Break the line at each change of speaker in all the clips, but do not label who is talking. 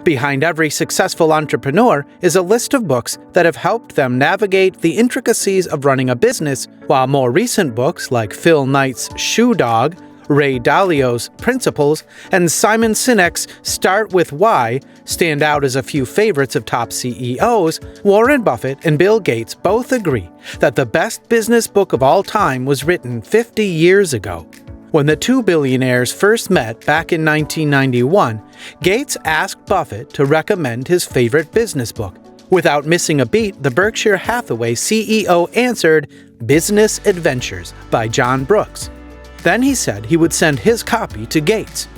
Behind every successful entrepreneur is a list of books that have helped them navigate the intricacies of running a business, while more recent books like Phil Knight's Shoe Dog, Ray Dalio's Principles, and Simon Sinek's Start With Why stand out as a few favorites of top CEOs. Warren Buffett and Bill Gates both agree that the best business book of all time was written 50 years ago. When the two billionaires first met back in 1991, Gates asked Buffett to recommend his favorite business book. Without missing a beat, the Berkshire Hathaway CEO answered, "Business Adventures" by John Brooks. Then he said he would send his copy to Gates.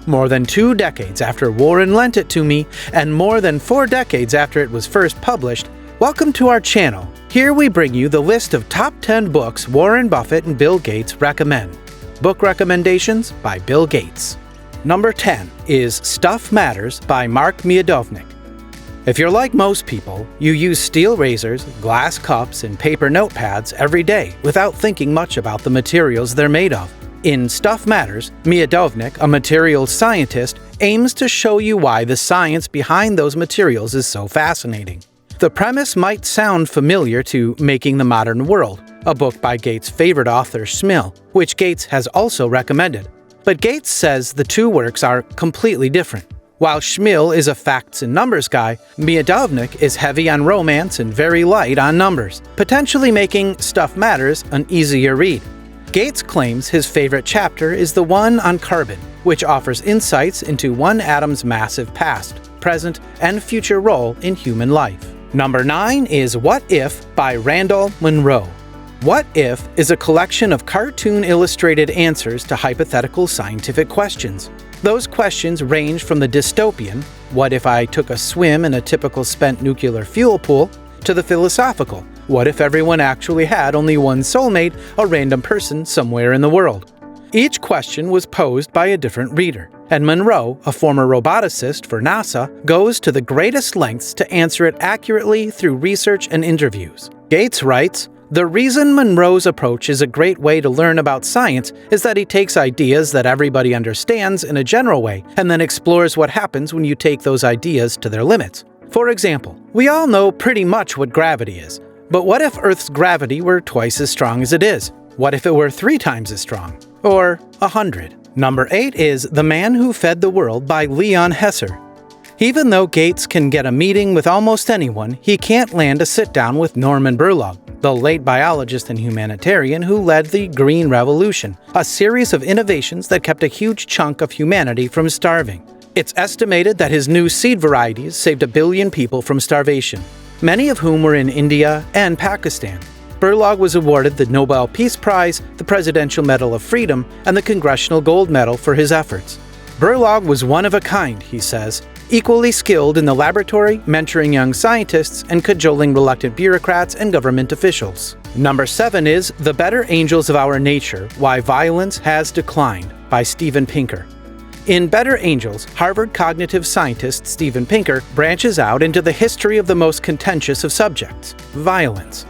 More than 2 decades after Warren lent it to me, and more than 4 decades after it was first published, welcome to our channel. Here we bring you the list of top 10 books Warren Buffett and Bill Gates recommend. Book recommendations by Bill Gates. Number 10 is Stuff Matters by Mark Miodownik. If you're like most people, you use steel razors, glass cups, and paper notepads every day without thinking much about the materials they're made of. In Stuff Matters, Miodownik, a materials scientist, aims to show you why the science behind those materials is so fascinating. The premise might sound familiar to Making the Modern World, a book by Gates' favorite author Schmill, which Gates has also recommended. But Gates says the two works are completely different. While Schmill is a facts and numbers guy, Miodownik is heavy on romance and very light on numbers, potentially making Stuff Matters an easier read. Gates claims his favorite chapter is the one on carbon, which offers insights into one atom's massive past, present, and future role in human life. Number 9 is What If by Randall, Munroe. What If is a collection of cartoon-illustrated answers to hypothetical scientific questions. Those questions range from the dystopian, what if I took a swim in a typical spent nuclear fuel pool, to the philosophical, what if everyone actually had only one soulmate, a random person somewhere in the world. Each question was posed by a different reader, and Munroe, a former roboticist for NASA, goes to the greatest lengths to answer it accurately through research and interviews. Gates writes, "The reason Munroe's approach is a great way to learn about science is that he takes ideas that everybody understands in a general way and then explores what happens when you take those ideas to their limits. For example, we all know pretty much what gravity is, but what if Earth's gravity were twice as strong as it is? What if it were 3 times as strong? Or 100? Number 8 is The Man Who Fed the World by Leon Hesser. Even though Gates can get a meeting with almost anyone, he can't land a sit-down with Norman Borlaug, the late biologist and humanitarian who led the Green Revolution, a series of innovations that kept a huge chunk of humanity from starving. It's estimated that his new seed varieties saved 1 billion people from starvation, many of whom were in India and Pakistan. Borlaug was awarded the Nobel Peace Prize, the Presidential Medal of Freedom, and the Congressional Gold Medal for his efforts. Borlaug was one of a kind, he says, equally skilled in the laboratory, mentoring young scientists, and cajoling reluctant bureaucrats and government officials. Number 7 is The Better Angels of Our Nature, Why Violence Has Declined by Steven Pinker. In Better Angels, Harvard cognitive scientist Steven Pinker branches out into the history of the most contentious of subjects, violence.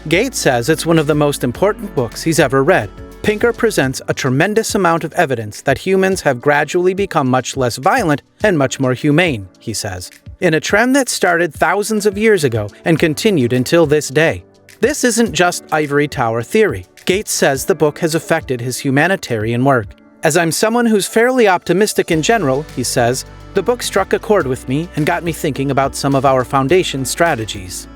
Gates says it's one of the most important books he's ever read. Pinker presents a tremendous amount of evidence that humans have gradually become much less violent and much more humane, he says, in a trend that started thousands of years ago and continued until this day. This isn't just ivory tower theory. Gates says the book has affected his humanitarian work. As I'm someone who's fairly optimistic in general, he says, the book struck a chord with me and got me thinking about some of our foundation strategies.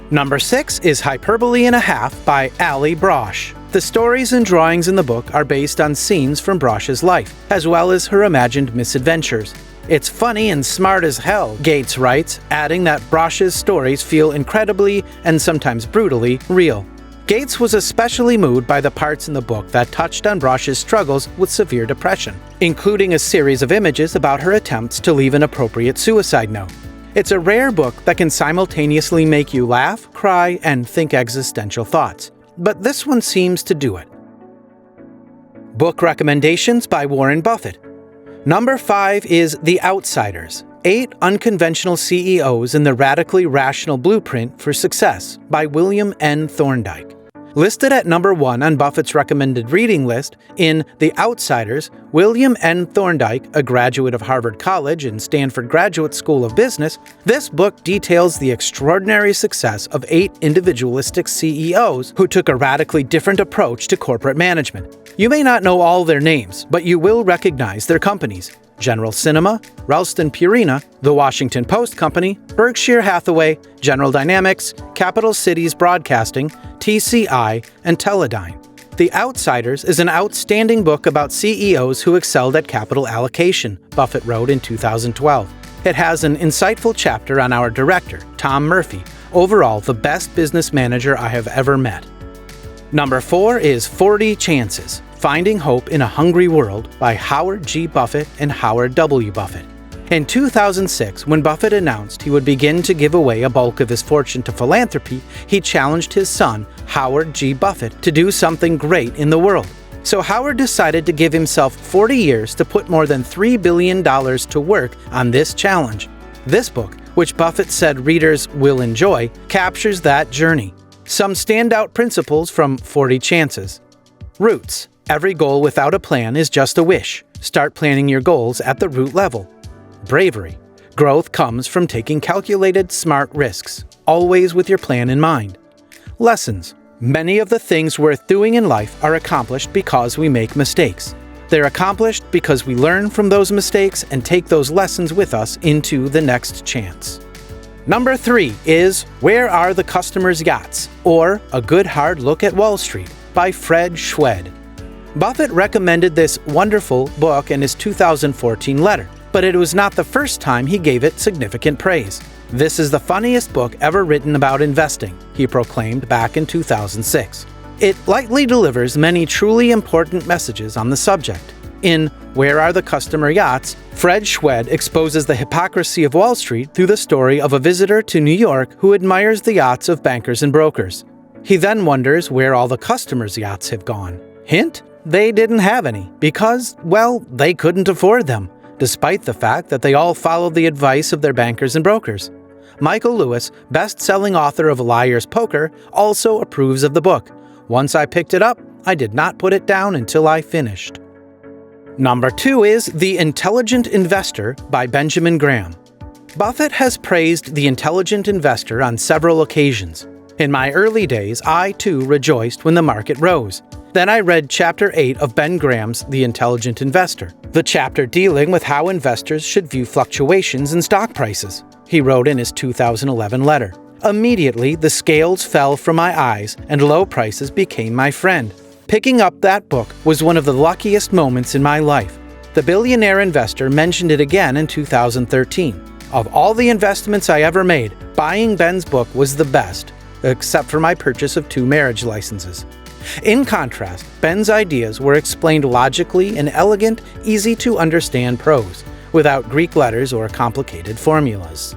Number 6 is Hyperbole and a Half by Allie Brosh. The stories and drawings in the book are based on scenes from Brosh's life, as well as her imagined misadventures. It's funny and smart as hell, Gates writes, adding that Brosh's stories feel incredibly and sometimes brutally real. Gates was especially moved by the parts in the book that touched on Brosh's struggles with severe depression, including a series of images about her attempts to leave an appropriate suicide note. It's a rare book that can simultaneously make you laugh, cry, and think existential thoughts. But this one seems to do it. Book recommendations by Warren Buffett. Number 5 is The Outsiders, 8 Unconventional CEOs in the Radically Rational Blueprint for Success by William N. Thorndike. Listed at number 1 on Buffett's recommended reading list in The Outsiders, William N. Thorndike, a graduate of Harvard College and Stanford Graduate School of Business, this book details the extraordinary success of 8 individualistic CEOs who took a radically different approach to corporate management. You may not know all their names, but you will recognize their companies: General Cinema, Ralston Purina, The Washington Post Company, Berkshire Hathaway, General Dynamics, Capital Cities Broadcasting, TCI, and Teledyne. The Outsiders is an outstanding book about CEOs who excelled at capital allocation, Buffett wrote in 2012. It has an insightful chapter on our director, Tom Murphy, overall the best business manager I have ever met. Number 4 is 40 Chances: Finding Hope in a Hungry World by Howard G. Buffett and Howard W. Buffett. In 2006, when Buffett announced he would begin to give away a bulk of his fortune to philanthropy, he challenged his son, Howard G. Buffett, to do something great in the world. So Howard decided to give himself 40 years to put more than $3 billion to work on this challenge. This book, which Buffett said readers will enjoy, captures that journey. Some standout principles from 40 Chances. Roots. Every goal without a plan is just a wish. Start planning your goals at the root level. Bravery. Growth comes from taking calculated, smart risks, always with your plan in mind. Lessons. Many of the things worth doing in life are accomplished because we make mistakes. They're accomplished because we learn from those mistakes and take those lessons with us into the next chance. Number 3 is Where Are the Customers' Yachts? Or A Good Hard Look at Wall Street by Fred Schwed. Buffett recommended this wonderful book in his 2014 letter, but it was not the first time he gave it significant praise. This is the funniest book ever written about investing, he proclaimed back in 2006. It lightly delivers many truly important messages on the subject. In Where Are the Customer Yachts?, Fred Schwed exposes the hypocrisy of Wall Street through the story of a visitor to New York who admires the yachts of bankers and brokers. He then wonders where all the customers' yachts have gone. Hint? They didn't have any, because, well, they couldn't afford them, despite the fact that they all followed the advice of their bankers and brokers. Michael Lewis, best-selling author of Liar's Poker, also approves of the book. Once I picked it up, I did not put it down until I finished. Number 2 is The Intelligent Investor by Benjamin Graham. Buffett has praised The Intelligent Investor on several occasions. In my early days, I too rejoiced when the market rose. Then I read Chapter 8 of Ben Graham's The Intelligent Investor, the chapter dealing with how investors should view fluctuations in stock prices. He wrote in his 2011 letter, "Immediately, the scales fell from my eyes and low prices became my friend. Picking up that book was one of the luckiest moments in my life." The Billionaire Investor mentioned it again in 2013. Of all the investments I ever made, buying Ben's book was the best, except for my purchase of 2 marriage licenses. In contrast, Ben's ideas were explained logically in elegant, easy-to-understand prose, without Greek letters or complicated formulas.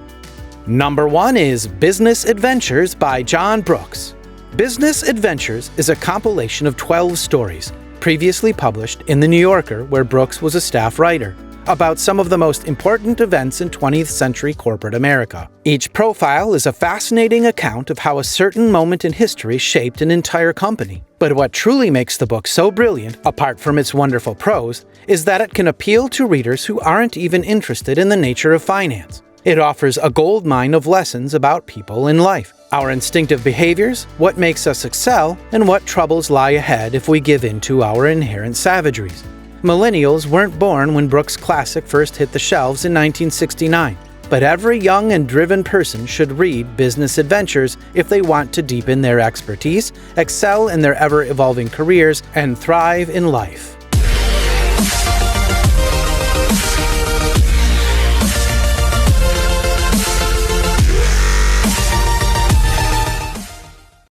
Number 1 is Business Adventures by John Brooks. Business Adventures is a compilation of 12 stories, previously published in The New Yorker, where Brooks was a staff writer, about some of the most important events in 20th century corporate America. Each profile is a fascinating account of how a certain moment in history shaped an entire company. But what truly makes the book so brilliant, apart from its wonderful prose, is that it can appeal to readers who aren't even interested in the nature of finance. It offers a goldmine of lessons about people in life, our instinctive behaviors, what makes us excel, and what troubles lie ahead if we give in to our inherent savageries. Millennials weren't born when Brooks' classic first hit the shelves in 1969, but every young and driven person should read Business Adventures if they want to deepen their expertise, excel in their ever-evolving careers, and thrive in life.